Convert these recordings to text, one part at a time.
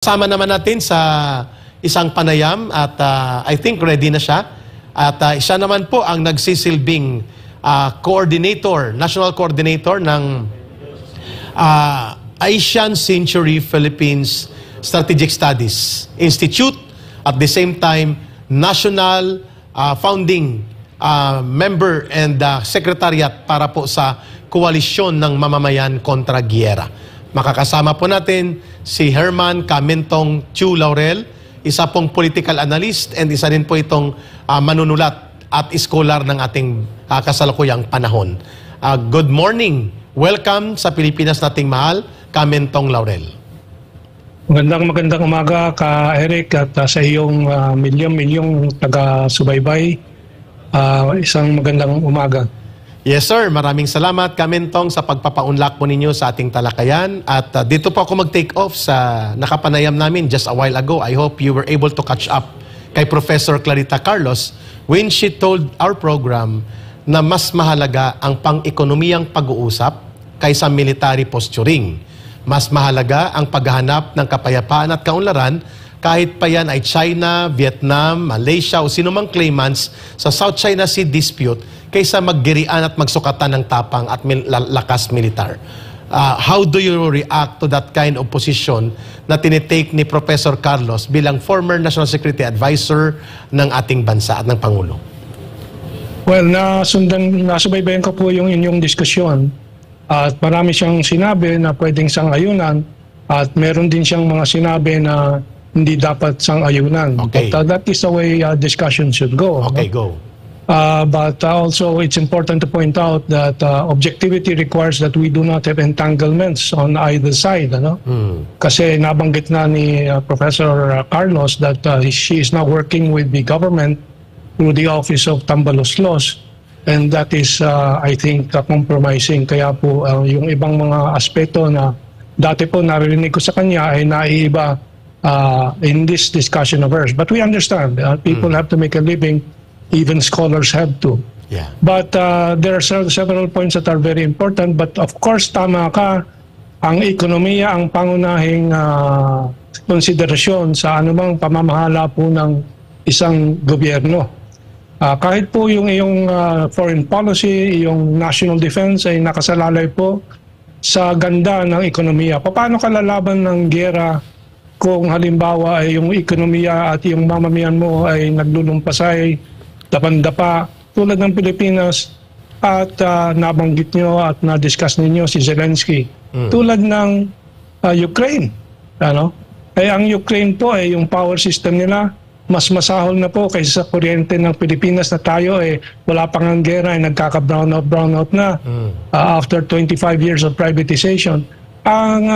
Kasama naman natin sa isang panayam at I think ready na siya. At siya naman po ang nagsisilbing coordinator, national coordinator ng Asian Century Philippines Strategic Studies Institute. At the same time, national founding member and secretariat para po sa koalisyon ng mamamayan kontra giyera. Makakasama po natin si Herman Camentong Chu Laurel, isa pong political analyst and isa din po itong manunulat at scholar ng ating kasalukuyang panahon. Good morning. Welcome sa Pilipinas nating mahal, Camentong Laurel. Magandang umaga ka Eric at sa iyong milyong taga-subaybay. Isang magandang umaga. Yes sir, maraming salamat Camentong sa pagpapaunlak po ninyo sa ating talakayan. At dito po ako mag-take off sa nakapanayam namin just a while ago. I hope you were able to catch up kay Professor Clarita Carlos when she told our program na mas mahalaga ang pang-ekonomiyang pag-uusap kaysa military posturing. Mas mahalaga ang paghahanap ng kapayapaan at kaunlaran kahit pa yan ay China, Vietnam, Malaysia o sinumang claimants sa South China Sea dispute kaysa maggirian at magsukatan ng tapang at lakas militar. How do you react to that kind of position na tinitake ni Professor Carlos bilang former National Security Advisor ng ating bansa at ng Pangulo? Well, nasubaybayan ko po yung inyong diskusyon at marami siyang sinabi na pwedeng sang-ayunan at meron din siyang mga sinabi na hindi dapat sang-ayunan. Okay. But that is the way discussion should go. Okay, no? go. But also it's important to point out that objectivity requires that we do not have entanglements on either side. Ano? Kasi nabanggit na ni Professor Carlos that she is now working with the government through the Office of Tambaloslos, and that is, I think, compromising. Kaya po yung ibang mga aspeto na dati po narinig ko sa kanya ay naiiba in this discussion of hers. But we understand people have to make a living. Even scholars have to. Yeah. But there are several points that are very important. But of course, tama ka, ang ekonomiya ang pangunahing konsiderasyon sa anumang pamamahala po ng isang gobyerno. Kahit po yung iyong foreign policy, yung national defense ay nakasalalay po sa ganda ng ekonomiya. Paano ka lalaban ng giyera kung halimbawa ay yung ekonomiya at yung mamamayan mo ay naglulumpasay, dapan-dapa tulad ng Pilipinas at nabanggit nyo at na-discuss ninyo si Zelensky. Tulad ng Ukraine. Ano? Ay ang Ukraine po ay yung power system nila mas masahol na po kaysa sa kuryente ng Pilipinas na tayo wala pang ang gera ay nagkaka-brownout na after 25 years of privatization. Ang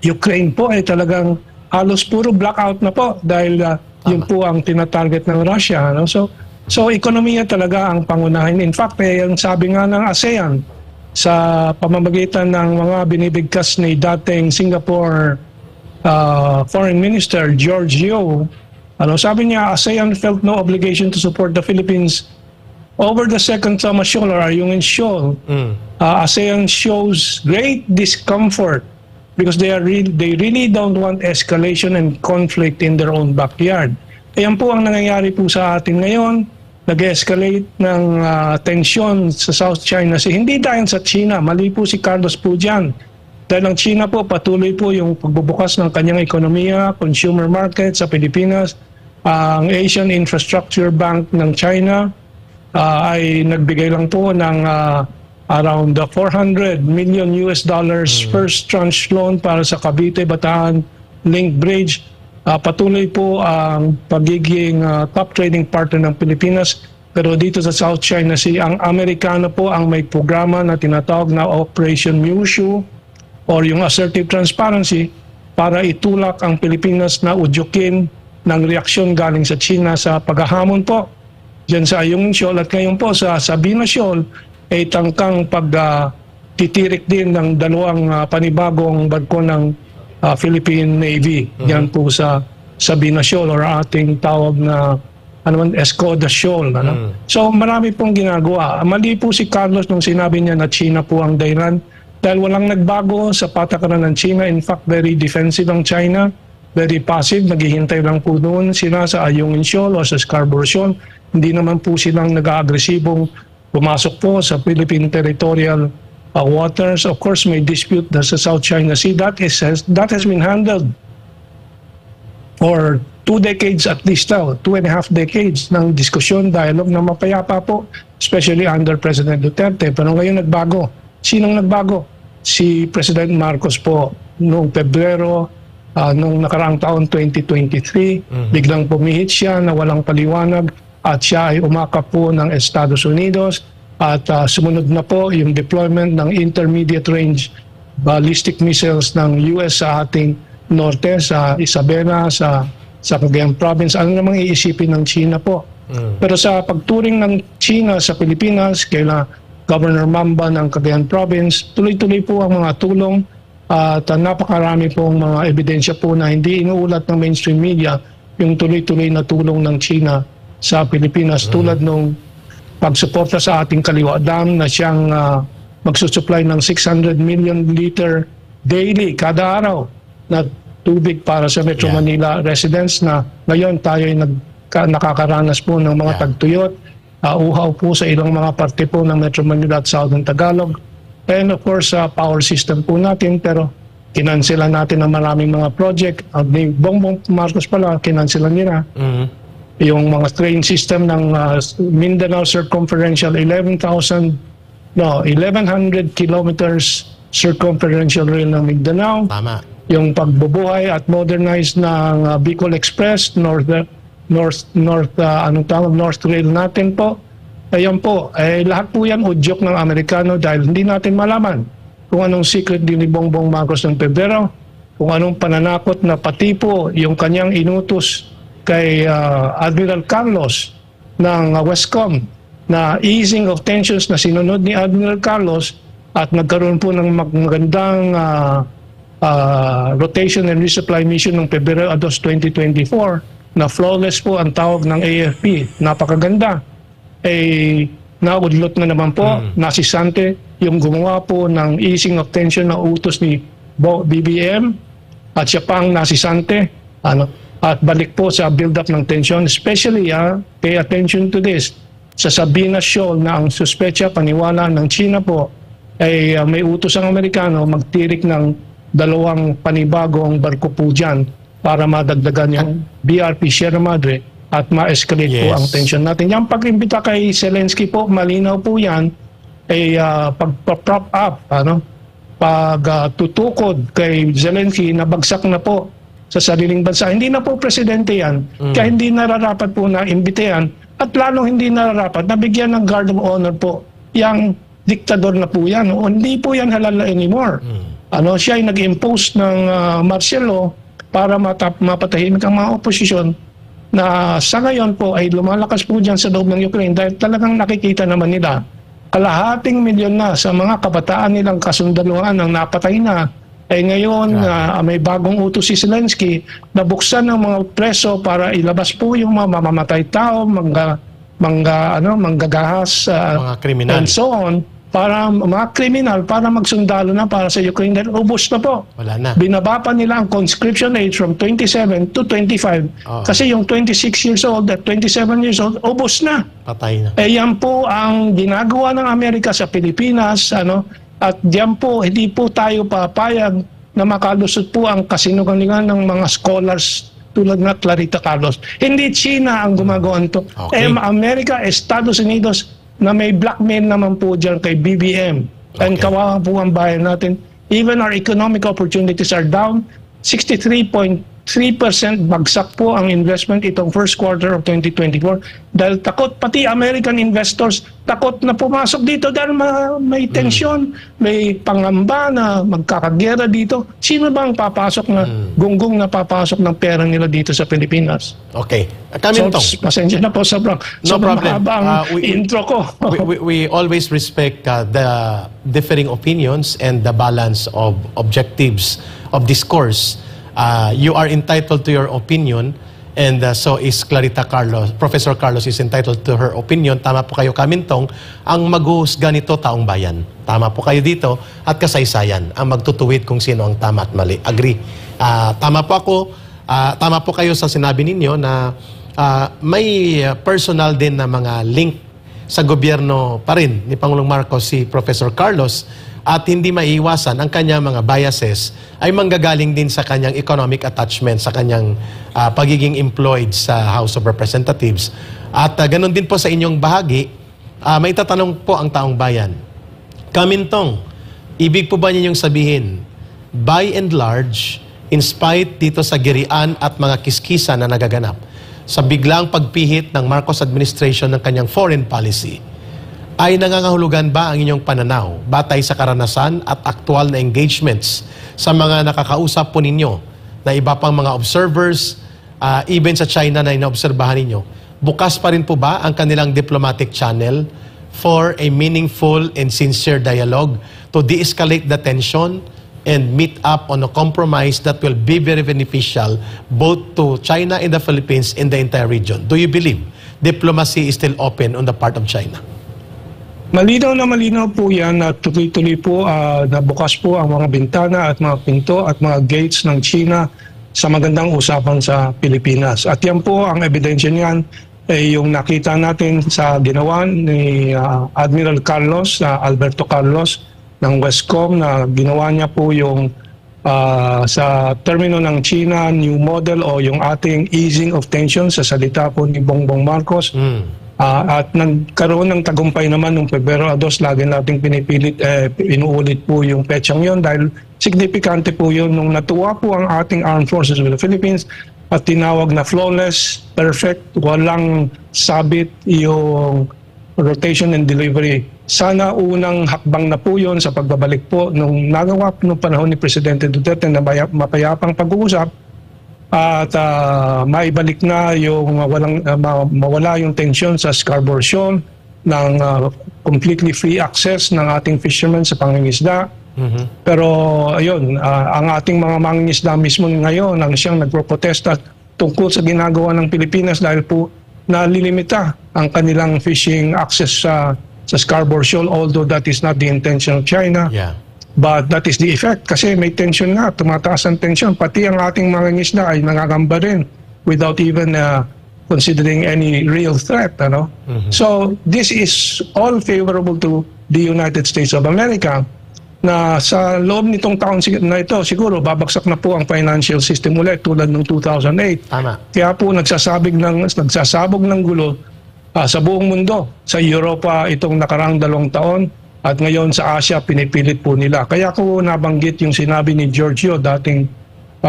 Ukraine po ay talagang halos puro blackout na po dahil yun po ang tinatarget ng Russia. No? So ekonomiya talaga ang pangunahin. In fact, yung sabi nga ng ASEAN sa pamamagitan ng mga binibigkas ni dating Singapore Foreign Minister George Yeo, sabi niya, ASEAN felt no obligation to support the Philippines over the Second Thomas Shoal or Ayungin Shoal. ASEAN shows great discomfort because they really don't want escalation and conflict in their own backyard. Ayan po ang nangyayari po sa atin ngayon. Nag-escalate ng tensyon sa South China Sea. Hindi dahil sa China, mali po si Carlos po dyan. Dahil ang China po patuloy po yung pagbubukas ng kanyang ekonomiya, consumer market sa Pilipinas. Ang Asian Infrastructure Bank ng China ay nagbigay lang po ng around $400 million first tranche loan para sa Cavite-Bataan Link Bridge. Patuloy po ang pagiging top trading partner ng Pilipinas. Pero dito sa South China Sea, ang Amerikano po ang may programa na tinatawag na Operation Mushu or yung Assertive Transparency para itulak ang Pilipinas na udyukin ng reaksyon galing sa China sa paghahamon po dyan sa Ayungin Shoal at ngayon po sa Sabina Shoal ay tangkang pagtitirik din ng dalawang panibagong barko ng Philippine Navy. Yan po sa Sabina Shoal or ating tawag na Escoda Shoal. So marami pong ginagawa. Mali po si Carlos nung sinabi niya na China po ang dahilan. Dahil walang nagbago sa patakaran ng China. In fact, very defensive ang China. Very passive. Naghihintay lang po doon sila sa Ayungin Shoal o sa Scarborough Shoal. Hindi naman po silang nag-aagresibong pumasok po sa Philippine territorial waters. Of course, may dispute sa South China Sea. That has been handled for 2 decades at least now, 2.5 decades ng diskusyon, dialogue na mapayapa po, especially under President Duterte. Pero ngayon nagbago. Sinong nagbago? Si President Marcos po noong Pebrero, noong nakaraang taon 2023, biglang pumihit siya na walang paliwanag at siya ay umakap po ng Estados Unidos at sumunod na po yung deployment ng intermediate range ballistic missiles ng US sa ating norte, sa Isabela, sa Cagayan Province. Ano namang iisipin ng China po? Pero sa pagturing ng China sa Pilipinas, kaila Governor Mamba ng Cagayan Province, tuloy-tuloy po ang mga tulong at napakarami pong mga ebidensya po na hindi inuulat ng mainstream media yung tuloy-tuloy na tulong ng China sa Pilipinas tulad nung pagsuporta sa ating Kaliwa Dam na siyang magsusupply ng 600 million liter daily kada araw na tubig para sa Metro Manila residents na ngayon tayo ay nakakaranas po ng mga tagtuyot, uhaw po sa ilang mga parte po ng Metro Manila at Southern Tagalog. And of course, power system po natin, pero kinansela natin ang maraming mga project. Ni Bongbong Marcos pala, kinansela nila. Yung mga train system ng Mindanao Circumferential, 1100 kilometers circumferential rail ng Mindanao. Tama. Yung pagbubuhay at modernize ng Bicol Express, North Rail natin po. Ayan po, lahat po yan udyok ng Amerikano dahil hindi natin malaman kung anong secret din ni Bongbong Marcos ng Pebrero, kung anong pananakot na pati po yung kanyang inutos kay Admiral Carlos ng Westcom na easing of tensions na sinunod ni Admiral Carlos at nagkaroon po ng magandang rotation and resupply mission ng Pebrero 2, 2024 na flawless po ang tawag ng AFP. Napakaganda. Naudlot na naman po, nasisante yung gumawa po ng easing of tension na utos ni BBM at siya pang nasisante at balik po sa build-up ng tension. Especially, pay attention to this, sa Sabina Shoal na ang suspecha, paniwala ng China po, ay may utos ang Amerikano magtirik ng 2 panibagong barko po dyan para madagdagan yung BRP Sierra Madre at ma-escalate po ang tension natin. Yung pag-imbita kay Zelensky po, malinaw po yan, ay pag-prop up, pag-tutukod kay Zelensky na bagsak na po sa sariling bansa. Hindi na po presidente yan, kaya hindi nararapat po na imbitayan at lalong hindi nararapat na bigyan ng guard of honor po yung diktador na po yan. O, hindi po yan halal anymore. Siya ay nag-impose ng martial law para mapatahimik ang mga oposisyon na sa ngayon po ay lumalakas po dyan sa loob ng Ukraine dahil talagang nakikita naman nila kalahating milyon na sa mga kabataan nilang kasundaluhan ang napatay na. Ngayon may bagong utos si Zelensky na buksan ng mga preso para ilabas po yung mga mamamatay tao, manggagahas, mga kriminal and so on, para mga kriminal, para magsundalo na para sa Ukraine dahil ubos na po. Wala na. Binaba pa nila ang conscription age from 27 to 25 kasi yung 26 years old at 27 years old, ubos na. Patay na. Yan po ang ginagawa ng Amerika sa Pilipinas, at diyan po, hindi po tayo papayag na makalusot po ang kasinungalingan ng mga scholars tulad na Clarita Carlos. Hindi China ang gumagawa nito. Amerika, Estados Unidos, na may blackmail naman po dyan kay BBM. And kawawa po ang bayan natin. Even our economic opportunities are down. 63.3% bagsak po ang investment itong first quarter of 2024. Dahil takot, pati American investors, takot na pumasok dito dahil may tensyon, may pangamba na magkakagera dito. Sino ba ang papasok na gunggong na papasok ng pera nila dito sa Pilipinas? Okay. Kamintong. So, pasensya na po, sobrang mahaba ang intro ko. we always respect the differing opinions and the balance of objectives of discourse. You are entitled to your opinion, And so is Clarita Carlos. Professor Carlos is entitled to her opinion. Tama po kayo, Kamintong. Ang maghuhusga nito, taong bayan. Tama po kayo dito. At kasaysayan ang magtutuwid kung sino ang tama at mali. Agree. Tama po ako. Tama po kayo sa sinabi ninyo na may personal din na mga link sa gobyerno pa rin ni Pangulong Marcos si Professor Carlos. At hindi maiiwasan ang kanyang mga biases ay manggagaling din sa kanyang economic attachment, sa kanyang pagiging employed sa House of Representatives. At ganun din po sa inyong bahagi, may tatanong po ang taong bayan. Kamintong, ibig po ba ninyong sabihin, by and large, in spite dito sa girian at mga kiskisa na nagaganap, sa biglang pagpihit ng Marcos administration ng kanyang foreign policy, ay nangangahulugan ba ang inyong pananaw batay sa karanasan at aktual na engagements sa mga nakakausap po ninyo na iba pang mga observers, even sa China na inaobserbahan ninyo? Bukas pa rin po ba ang kanilang diplomatic channel for a meaningful and sincere dialogue to de-escalate the tension and meet up on a compromise that will be very beneficial both to China and the Philippines and the entire region? Do you believe diplomacy is still open on the part of China? Malinaw na malinaw po yan at tuloy-tuloy po na bukas po ang mga bintana at mga pinto at mga gates ng China sa magandang usapan sa Pilipinas. At yan po ang ebidensya niyan ay yung nakita natin sa ginawa ni Admiral Carlos, Alberto Carlos ng Westcom, na ginawa niya po yung sa termino ng China New Model o yung ating easing of tension sa salita po ni Bongbong Marcos. At nagkaroon ng tagumpay naman noong Pebrero 2, lagi nating inuulit po yung petsang yon dahil signifikante po yun nung natuwa po ang ating Armed Forces of the Philippines at tinawag na flawless, perfect, walang sabit yung rotation and delivery. Sana unang hakbang na po yun sa pagbabalik po nung nagawa po noong panahon ni Presidente Duterte na mapayapang pag-uusap at maibalik na yung mawala yung tension sa Scarborough Shoal ng completely free access ng ating fishermen sa pangingisda. Pero ayun, ang ating mga mangingisda mismo ngayon ang siyang nagproprotesta tungkol sa ginagawa ng Pilipinas dahil po nalilimita ang kanilang fishing access sa Scarborough Shoal, although that is not the intention of China. Yeah. But that is the effect kasi may tension nga, tumataas ang tension. Pati ang ating mga ngisda ay nangangamba rin without even considering any real threat. So this is all favorable to the United States of America na sa loob nitong taon na ito siguro babagsak na po ang financial system ulit tulad ng 2008. Tama. Kaya po nagsasabog ng gulo sa buong mundo. Sa Europa itong nakaraang 2 taon. At ngayon sa Asia, pinipilit po nila. Kaya ko nabanggit yung sinabi ni George Yeo, dating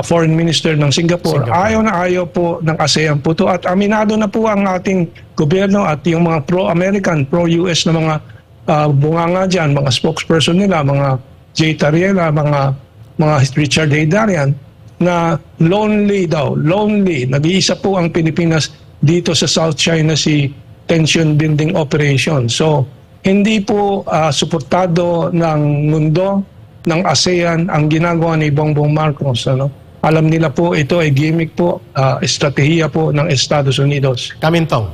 Foreign Minister ng Singapore. Ayaw na ayaw po ng ASEAN po to. At aminado na po ang ating gobyerno at yung mga pro-American, pro-US na mga bunganga dyan, mga spokesperson nila, mga Jay Tariela, mga Richard Heydarian, na lonely daw, lonely. Nag-iisa po ang Pilipinas dito sa South China Sea tension building operation. So, hindi po suportado ng mundo, ng ASEAN, ang ginagawa ni Bongbong Marcos. Alam nila po ito ay gimmick po, estratehiya po ng Estados Unidos. Kamintong,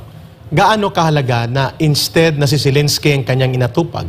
gaano kahalaga na instead na si Zelensky ang kanyang inatupag,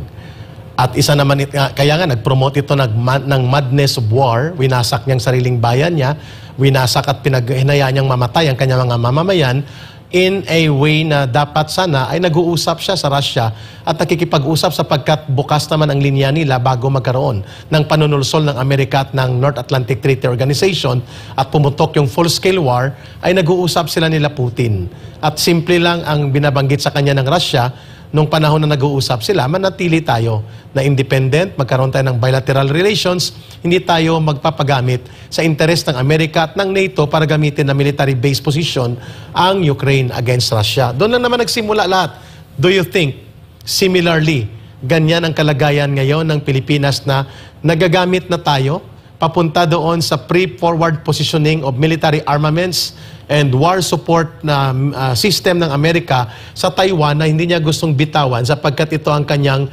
at isa naman, kaya nga nag-promote ito ng madness of war, winasak niyang sariling bayan niya, winasak at pinaghinayaan niyang mamatay ang kanyang mga mamamayan, in a way na dapat sana ay nag-uusap siya sa Russia at nakikipag-usap sapagkat bukas naman ang linya nila bago magkaroon ng panunulsol ng Amerika at ng North Atlantic Treaty Organization at pumutok yung full-scale war, ay nag-uusap sila nila Putin. At simple lang ang binabanggit sa kanya ng Russia, nung panahon na nag-uusap sila, manatili tayo na independent, magkaroon tayo ng bilateral relations, hindi tayo magpapagamit sa interes ng Amerika at ng NATO para gamitin na military base position ang Ukraine against Russia. Doon lang naman nagsimula lahat. Do you think, similarly, ganyan ang kalagayan ngayon ng Pilipinas na nagagamit na tayo papunta doon sa pre-forward positioning of military armaments and war support na system ng Amerika sa Taiwan na hindi niya gustong bitawan sapagkat ito ang kanyang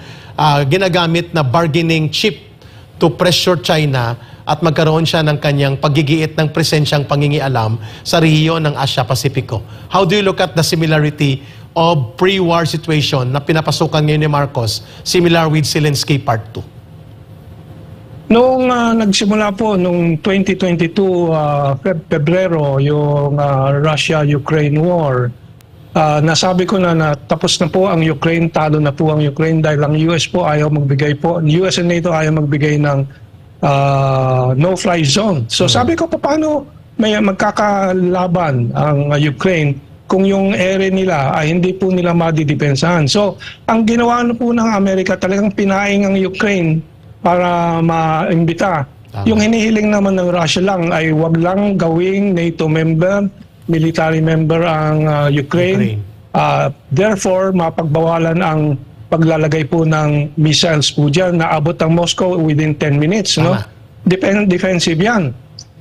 ginagamit na bargaining chip to pressure China at magkaroon siya ng kanyang paggigiit ng presensyang pangingialam sa rehiyon ng Asia-Pasipiko. How do you look at the similarity of pre-war situation na pinapasukan ngayon ni Marcos, similar with Zelensky Part 2? Noong nagsimula po, noong 2022, Pebrero, yung Russia-Ukraine war, nasabi ko na tapos na po ang Ukraine, talo na po ang Ukraine dahil ang US po ayaw magbigay po, US and NATO ayaw magbigay ng no-fly zone. So sabi ko, paano may magkakalaban ang Ukraine kung yung area nila ay hindi po nila madidepensahan. So ang ginawa na po ng Amerika, talagang pinaing ang Ukraine para maimbita. Yung hinihiling naman ng Russia lang ay wag lang gawing NATO member, military member ang Ukraine. Therefore, mapagbawalan ang paglalagay po ng missiles po dyan na abot ang Moscow within 10 minutes. No? Defensive yan.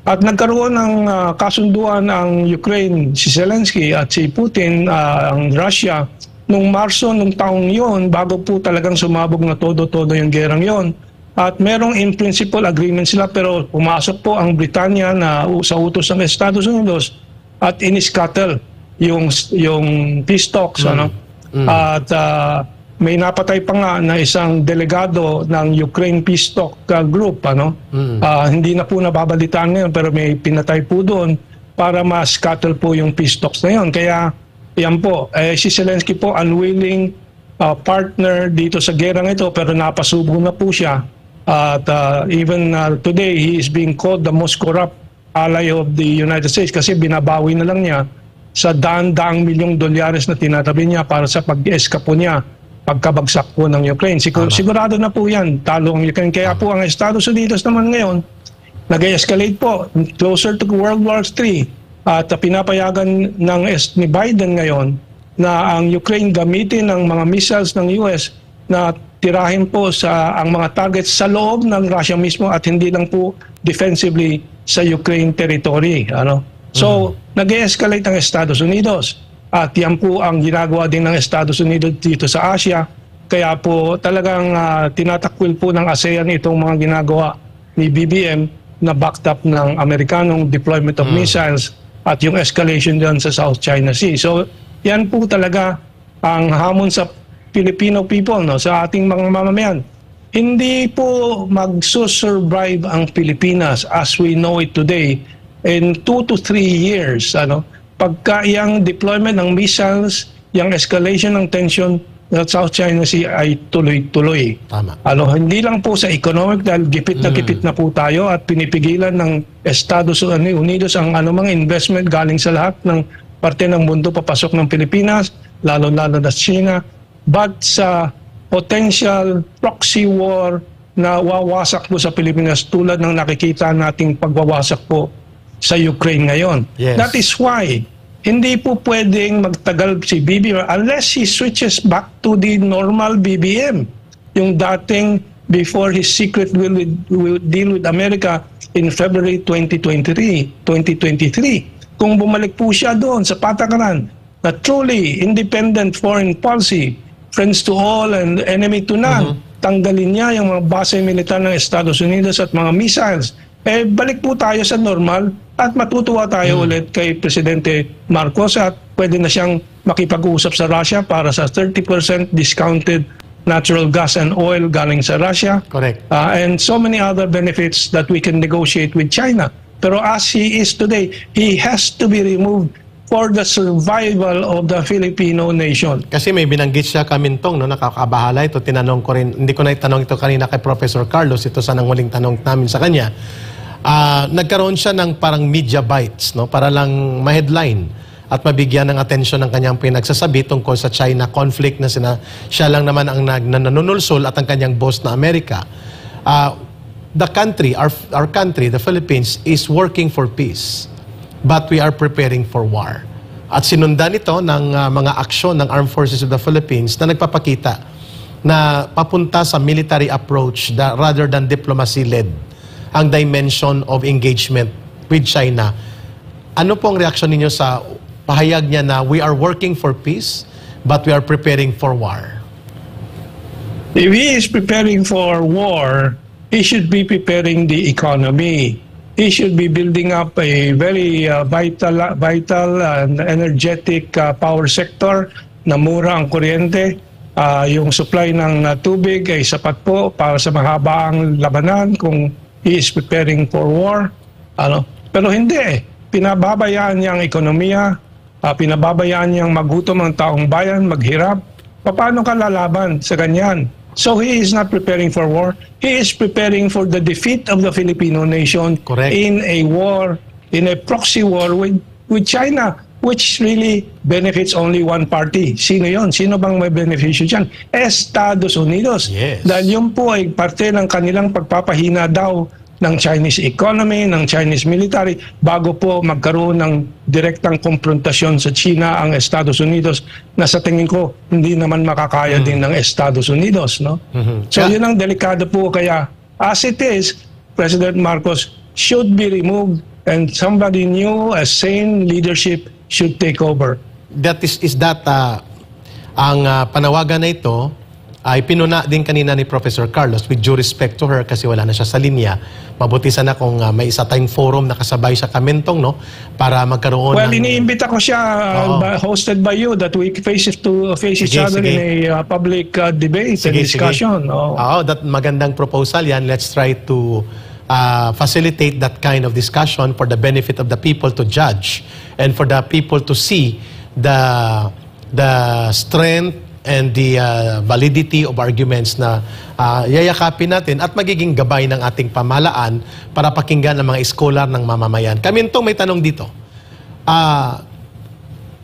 At nagkaroon ng kasunduan ang Ukraine, si Zelensky at si Putin, ang Russia, nung Marso nung taong yon, bago po talagang sumabog na todo-todo yung gerang yon. At merong in principle agreement sila, pero pumasok po ang Britanya na sa utos ng Estados Unidos at in-scuttle yung peace talks. Ano? At may napatay pa nga na isang delegado ng Ukraine Peace Talk group. Ano? Hindi na po nababalitaan ngayon, pero may pinatay po doon para ma-scuttle po yung peace talks na yun. Kaya yan po, si Zelensky po unwilling partner dito sa gerang ito, pero napasubo na po siya. At even today, he is being called the most corrupt ally of the United States kasi binabawi na lang niya sa daan-daang milyong dolyares na tinatabi niya para sa pag-eskapo niya pagkabagsak po ng Ukraine. Sigurado na po yan, talo ang Ukraine. Kaya po ang Estados Unidos naman ngayon, nag-escalate po closer to World War III at pinapayagan ni Biden ngayon na ang Ukraine gamitin ng mga missiles ng US na tirahin po ang mga targets sa loob ng Russia mismo at hindi lang po defensively sa Ukraine territory. Ano? So, nag-escalate ang Estados Unidos. At yan po ang ginagawa din ng Estados Unidos dito sa Asia. Kaya po talagang tinatakwil po ng ASEAN itong mga ginagawa ni BBM na backed up ng Amerikanong deployment of missiles at yung escalation dyan sa South China Sea. So, yan po talaga ang hamon sa Filipino people, no, sa ating mga mamamayan. Hindi po magsusurvive ang Pilipinas as we know it today in 2 to 3 years. Ano? Pagka yung deployment ng missiles, yung escalation ng tension sa South China Sea ay tuloy-tuloy. Tama. Ano, hindi lang po sa economic dahil gipit na po tayo at pinipigilan ng Estados Unidos ang anumang investment galing sa lahat ng parte ng mundo papasok ng Pilipinas, lalo-lalo na China. But sa potential proxy war na wawasak po sa Pilipinas tulad ng nakikita nating pagwawasak po sa Ukraine ngayon. Yes. That is why hindi po pwedeng magtagal si BBM unless he switches back to the normal BBM. Yung dating before his secret will deal with America in February 2023. Kung bumalik po siya doon sa patakaran na truly independent foreign policy, friends to all and enemy to none, tanggalin niya yung mga base militar ng Estados Unidos at mga missiles, balik po tayo sa normal at matutuwa tayo ulit kay Presidente Marcos at pwede na siyang makipag-usap sa Russia para sa 30% discounted natural gas and oil galing sa Russia. Correct. And so many other benefits that we can negotiate with China. Pero as he is today, he has to be removed for the survival of the Filipino nation. Kasi may binanggit siya Kamintong, no, nakakabahala ito. Tinanong ko rin, hindi ko na itanong ito kanina kay Professor Carlos, ito sa nanghuling tanong namin sa kanya. Nagkaroon siya ng parang media bites, no, para lang ma-headline at mabigyan ng atensyon ng kanyang pinagsasabi tungkol sa China conflict na siya lang naman ang nanunulsol at ang kanyang boss na Amerika. The country, our country, the Philippines, is working for peace. But we are preparing for war. At sinundan ito ng mga aksyon ng Armed Forces of the Philippines na nagpapakita na papunta sa military approach rather than diplomacy-led ang dimension of engagement with China. Ano pong reaksyon ninyo sa pahayag niya na we are working for peace but we are preparing for war? If he is preparing for war, he should be preparing the economy. He should be building up a very vital and energetic power sector na mura ang kuryente. Yung supply ng tubig ay sapat po para sa mahabaang labanan kung he is preparing for war. Pero hindi. Pinababayaan niya ang ekonomiya, pinababayaan niyang magutom ang taong bayan, maghirap. Paano ka lalaban sa ganyan? So he is not preparing for war. He is preparing for the defeat of the Filipino nation. Correct. In a war, in a proxy war with China, which really benefits only one party. Sino yon? Sino bang may benepisyo dyan? Estados Unidos. Yes. Dahil yun po ay parte ng kanilang pagpapahina daw ng Chinese economy, ng Chinese military, bago po magkaroon ng direktang konfrontasyon sa China ang Estados Unidos, na sa tingin ko hindi naman makakaya din ng Estados Unidos, no? So yun ang delikado po, kaya as it is, President Marcos should be removed and somebody new, a sane leadership should take over. That is that ang panawagan na ito ay pinuna din kanina ni Professor Carlos, with due respect to her kasi wala na siya sa linya. Mabuti sana kung may isa tayong forum na kasabay sa Kamentong, no? Para magkaroon iniimbita ko siya, hosted by you, that we face each other in a public debate and discussion. That magandang proposal yan. Let's try to facilitate that kind of discussion for the benefit of the people to judge and for the people to see the strength and the validity of arguments na yayakapin natin at magiging gabay ng ating pamahalaan para pakinggan ang mga scholar ng mamamayan. Kamintong may tanong dito.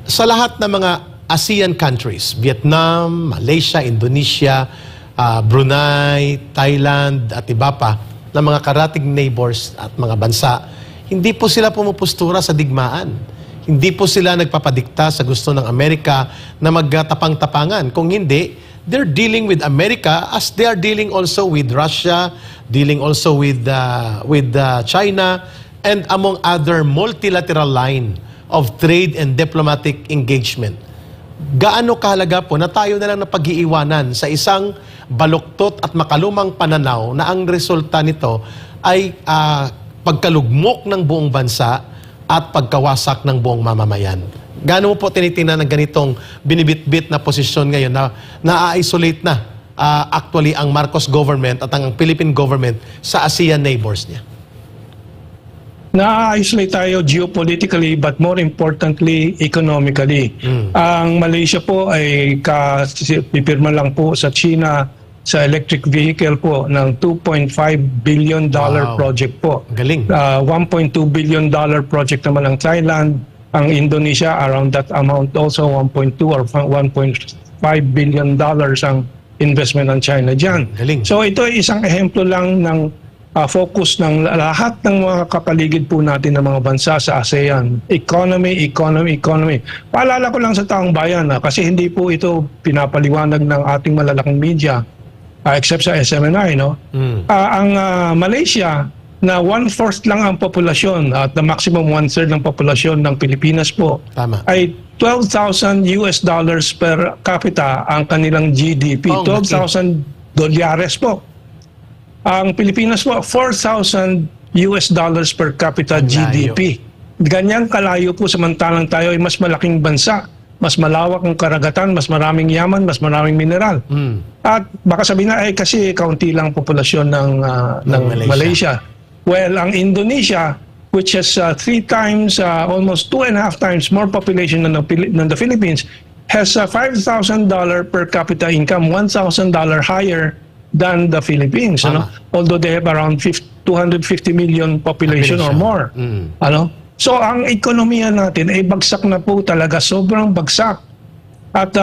Sa lahat ng mga ASEAN countries, Vietnam, Malaysia, Indonesia, Brunei, Thailand at iba pa, na mga karating neighbors at mga bansa, hindi po sila pumupustura sa digmaan. Hindi po sila nagpapadikta sa gusto ng Amerika na magtapang-tapangan. Kung hindi, they're dealing with America as they are dealing also with Russia, dealing also with China, and among other multilateral line of trade and diplomatic engagement. Gaano kahalaga po na tayo na lang napag-iiwanan sa isang baluktot at makalumang pananaw na ang resulta nito ay pagkalugmok ng buong bansa at pagkawasak ng buong mamamayan. Gaano mo po tinitingnan ng ganitong binibitbit na posisyon ngayon na na-isolate na actually ang Marcos government at ang Philippine government sa ASEAN neighbors niya? Na-isolate tayo geopolitically, but more importantly, economically. Ang Malaysia po ay pipirma lang po sa China sa electric vehicle po ng $2.5 billion project po. Galing. $1.2 billion project naman ang Thailand. Ang Indonesia, around that amount also, 1.2 or $1.5 billion ang investment ng China dyan. Galing. So ito ay isang ehemplo lang ng focus ng lahat ng mga kapaligid po natin ng mga bansa sa ASEAN. Economy, economy, economy. Paalala ko lang sa taong bayan kasi hindi po ito pinapaliwanag ng ating malalaking media. Except sa SMNI, no? Ang Malaysia, na 1/4 lang ang populasyon at the maximum 1/3 ng populasyon ng Pilipinas po, ay $12,000 per capita ang kanilang GDP. $12,000 po. Ang Pilipinas po, $4,000 per capita GDP. Ganyan kalayo po, samantalang tayo ay mas malaking bansa. Mas malawak ang karagatan, mas maraming yaman, mas maraming mineral. At baka sabihin na, kasi kaunti lang populasyon ng Malaysia. Well, ang Indonesia, which has 3 times, almost 2.5 times more population than the Philippines, has $5,000 per capita income, $1,000 higher than the Philippines. Although they have around 250 million population or more. So ang ekonomiya natin ay bagsak na po talaga, sobrang bagsak. At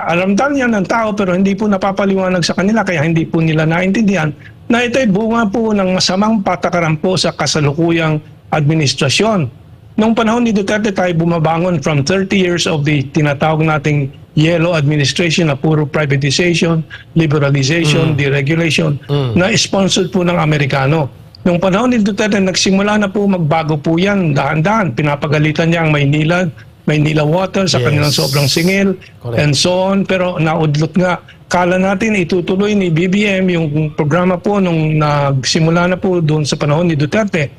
alam yan ng tao pero hindi po napapaliwanag sa kanila, kaya hindi po nila naintindihan na ito ay bunga po ng masamang patakaran po sa kasalukuyang administrasyon. Noong panahon ni Duterte tayo bumabangon from 30 years of the tinatawag nating yellow administration na puro privatization, liberalization, deregulation na sponsored po ng Amerikano. Noong panahon ni Duterte, nagsimula na po magbago po yan, dahan-dahan. Pinapagalitan niya ang Maynila Water sa kanilang sobrang singil, and so on. Pero naudlot nga kala natin itutuloy ni BBM yung programa po nung nagsimula na po doon sa panahon ni Duterte,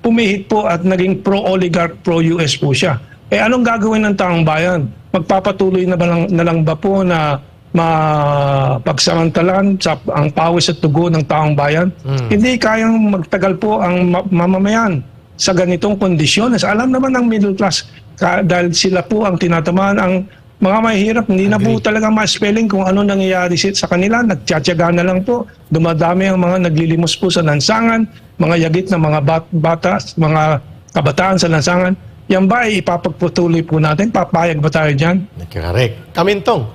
pumihit po at naging pro-oligarch, pro-US po siya. Anong gagawin ng taong bayan? Magpapatuloy na lang ba po na mapagsamantalan ang pawis at tugo ng taong bayan? Hindi kayang magtagal po ang mamamayan sa ganitong kondisyon. Alam naman ng middle class, dahil sila po ang tinatamaan, ang mga mahihirap, hindi na po talaga ma-spelling kung ano nangyayari sa kanila. Nagtsatsaga na lang po. Dumadami ang mga naglilimos po sa lansangan, mga yagit na mga bata, mga kabataan sa lansangan. Yan ba ay ipapagpatuloy po natin? Papayag ba tayo dyan? Correct. Kamintong,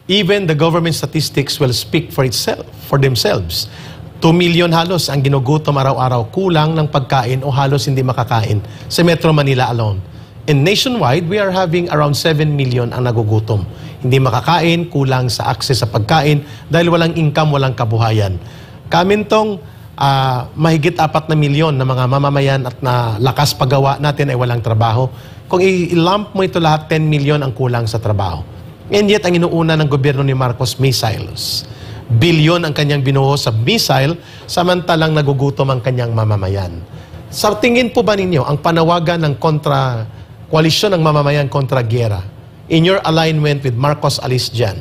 even the government statistics will speak for itself, for themselves. 2 million halos ang ginugutom araw-araw, kulang ng pagkain o halos hindi makakain sa Metro Manila alone. And nationwide, we are having around 7 million ang nagugutom. Hindi makakain, kulang sa access sa pagkain dahil walang income, walang kabuhayan. Kamintong, mahigit 4 na milyon na mga mamamayan at na lakas paggawa natin ay walang trabaho. Kung i-lump mo ito lahat, 10 milyon ang kulang sa trabaho. And yet, ang inuuna ng gobyerno ni Marcos, missiles. Bilyon ang kanyang binuho sa missile, samantalang nagugutom ang kanyang mamamayan. Sa tingin po ba ninyo, ang panawagan ng koalisyon ng mamamayan kontra giyera, in your alignment with Marcos Alice dyan,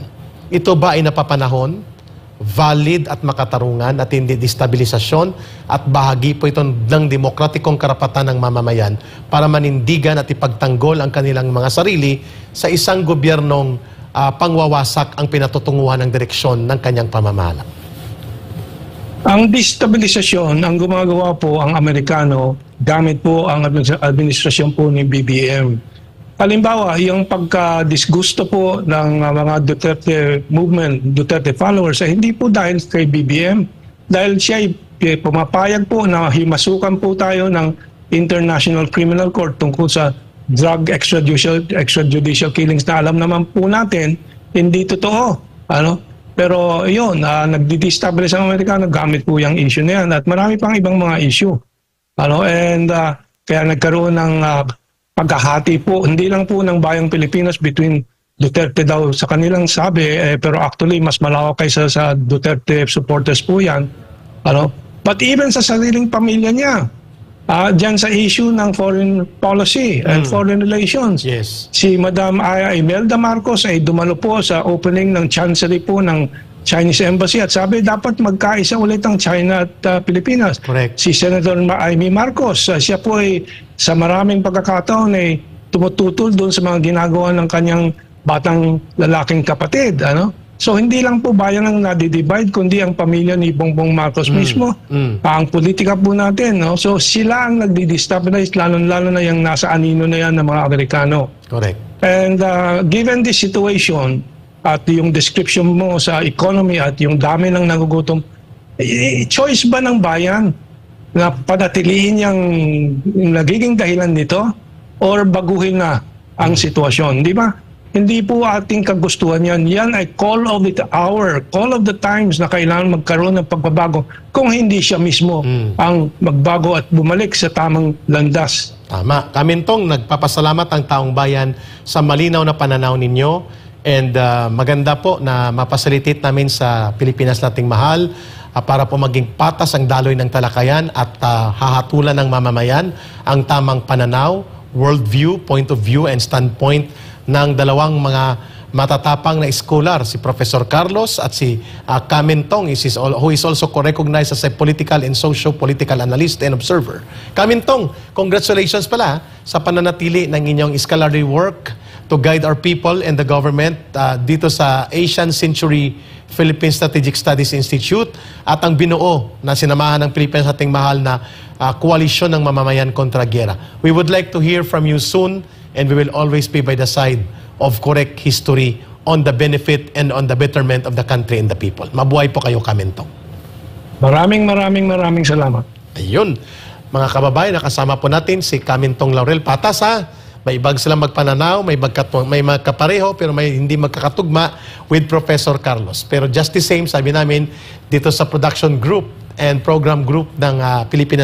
ito ba ay napapanahon, valid at makatarungan at hindi destabilisasyon at bahagi po ito ng demokratikong karapatan ng mamamayan para manindigan at ipagtanggol ang kanilang mga sarili sa isang gobyernong pangwawasak ang pinatutunguhan ng direksyon ng kanyang pamamahala? Ang destabilisasyon, ang gumagawa po ang Amerikano gamit po ang administrasyon po ni BBM. Halimbawa, yung pagka-disgusto po ng mga Duterte movement, Duterte followers, hindi po dahil kay BBM. Dahil siya ay pumapayag po na himasukan po tayo ng International Criminal Court tungkol sa drug extrajudicial killings na alam naman po natin, hindi totoo. Pero yun, nagdi-destabilize ang Amerikano gamit po yung issue na yan at marami pang ibang mga issue. Kaya nagkaroon ng paghahati po, hindi lang po ng bayang Pilipinas between Duterte daw sa kanilang sabi, pero actually mas malawak kaysa sa Duterte supporters po yan. But even sa sariling pamilya niya, dyan sa issue ng foreign policy and foreign relations. Yes. Si Madam Imelda Marcos ay dumalo po sa opening ng chancery po ng Chinese Embassy at sabi dapat magkaisa ulit ang China at Pilipinas. Correct. Si Senator Amy Marcos, siya po ay sa maraming pagkakataon ay tumututol doon sa mga ginagawa ng kanyang batang lalaking kapatid. So hindi lang po bayan ang nadi-divide, kundi ang pamilya ni Bongbong Marcos mismo. Ang politika po natin. So sila ang nagdi-destabilize, lalo na yung nasa anino na yan ng mga Amerikano. Correct. And given this situation, at yung description mo sa economy at yung dami ng nagugutom, choice ba ng bayan na panatilihin yung nagiging dahilan nito or baguhin na ang sitwasyon? Di ba? Hindi po ating kagustuhan yan. Yan ay call of the hour, call of the times na kailangan magkaroon ng pagbabago kung hindi siya mismo ang magbago at bumalik sa tamang landas. Tama. Kamintong, nagpapasalamat ang taong bayan sa malinaw na pananaw ninyo. And maganda po na mapasalitate namin sa Pilipinas nating mahal para po maging patas ang daloy ng talakayan at hahatulan ng mamamayan ang tamang pananaw, worldview, point of view, and standpoint ng dalawang mga matatapang na scholar, si Professor Carlos at si Kamintong, who is also recognized as a political and socio-political analyst and observer. Kamintong, congratulations pala sa pananatili ng inyong scholarly work to guide our people and the government dito sa Asian Century Philippine Strategic Studies Institute at ang binuo na sinamahan ng Pilipinas ating mahal na koalisyon ng mamamayan kontra giyera. We would like to hear from you soon and we will always be by the side of correct history on the benefit and on the betterment of the country and the people. Mabuhay po kayo, Kamintong. Maraming salamat. Ayun. Mga kababayan, nakasama po natin si Kamintong Laurel. Patas ha? May ibang silang magpananaw, may magkapareho, pero may hindi magkakatugma with Professor Carlos. Pero just the same, sabi namin, dito sa production group and program group ng Pilipinas